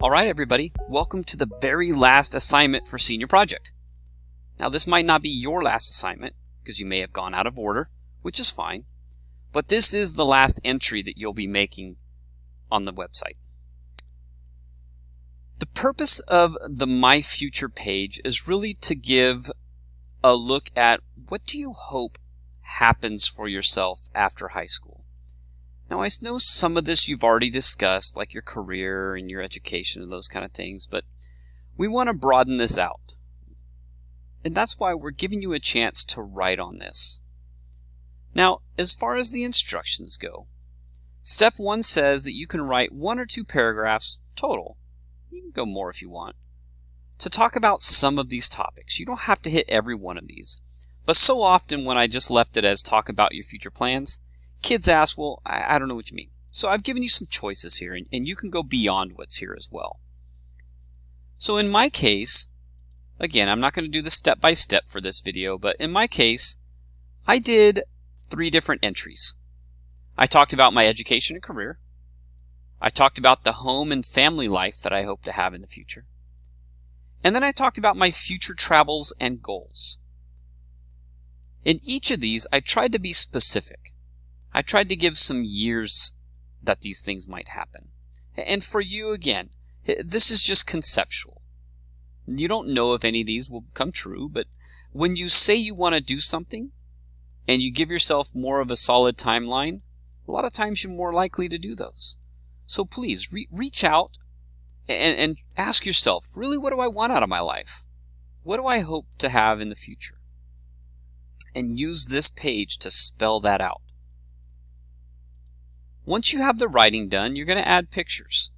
Alright everybody, welcome to the very last assignment for senior project. Now this might not be your last assignment because you may have gone out of order, which is fine, but this is the last entry that you'll be making on the website. The purpose of the My Future page is really to give a look at what do you hope happens for yourself after high school. Now I know some of this you've already discussed, like your career and your education and those kind of things, but we want to broaden this out. And that's why we're giving you a chance to write on this. Now, as far as the instructions go, step 1 says that you can write 1 or 2 paragraphs total. You can go more if you want, to talk about some of these topics. You don't have to hit every one of these. But so often when I just left it as talk about your future plans, kids ask, well, I don't know what you mean. So I've given you some choices here, and you can go beyond what's here as well. So in my case, again, I'm not going to do the step-by-step for this video, but in my case, I did 3 different entries. I talked about my education and career. I talked about the home and family life that I hope to have in the future. And then I talked about my future travels and goals. In each of these, I tried to be specific. I tried to give some years that these things might happen. And for you, again, this is just conceptual. You don't know if any of these will come true, but when you say you want to do something and you give yourself more of a solid timeline, a lot of times you're more likely to do those. So please, reach out and ask yourself, really, what do I want out of my life? What do I hope to have in the future? And use this page to spell that out. Once you have the writing done, you're going to add pictures.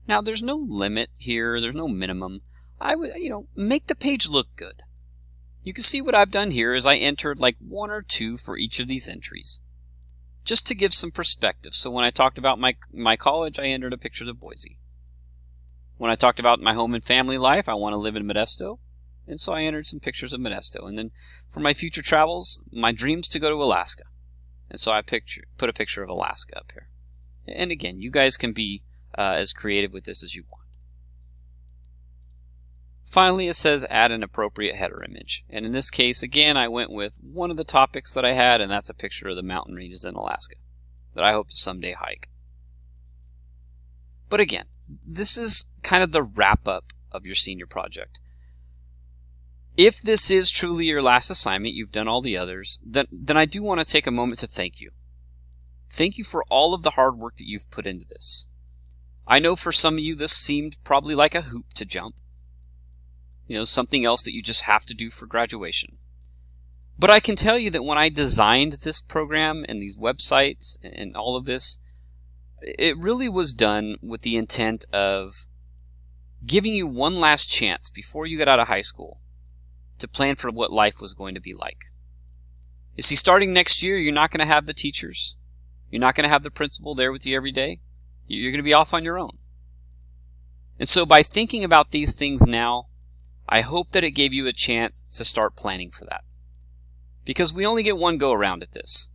Now, there's no limit here. There's no minimum. I would, make the page look good. You can see what I've done here is I entered like 1 or 2 for each of these entries, just to give some perspective. So when I talked about my college, I entered a picture of Boise. When I talked about my home and family life, I want to live in Modesto, and so I entered some pictures of Modesto. And then for my future travels, my dreams to go to Alaska. And so I put a picture of Alaska up here. And again, you guys can be as creative with this as you want. Finally, it says add an appropriate header image. And in this case, again, I went with one of the topics that I had, and that's a picture of the mountain ranges in Alaska that I hope to someday hike. But again, this is kind of the wrap-up of your senior project. If this is truly your last assignment, you've done all the others, then I do want to take a moment to thank you. Thank you for all of the hard work that you've put into this. I know for some of you this seemed probably like a hoop to jump. Something else that you just have to do for graduation. But I can tell you that when I designed this program and these websites and all of this, it really was done with the intent of giving you one last chance before you get out of high school to plan for what life was going to be like. You see, starting next year, you're not going to have the teachers. You're not going to have the principal there with you every day. You're going to be off on your own. And so by thinking about these things now, I hope that it gave you a chance to start planning for that. Because we only get one go around at this.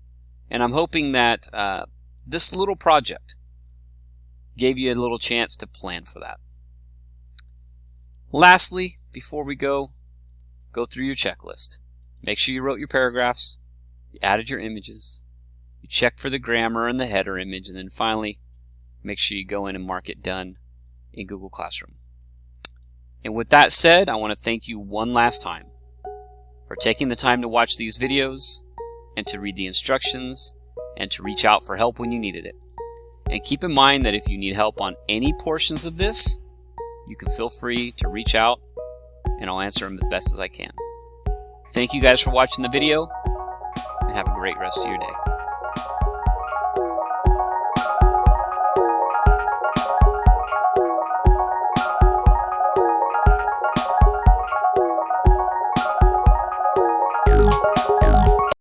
And I'm hoping that this little project gave you a little chance to plan for that. Lastly, before we go through your checklist. Make sure you wrote your paragraphs, you added your images, you checked for the grammar and the header image, and then finally, make sure you go in and mark it done in Google Classroom. And with that said, I want to thank you one last time for taking the time to watch these videos and to read the instructions and to reach out for help when you needed it. And keep in mind that if you need help on any portions of this, you can feel free to reach out and I'll answer them as best as I can. Thank you guys for watching the video, and have a great rest of your day.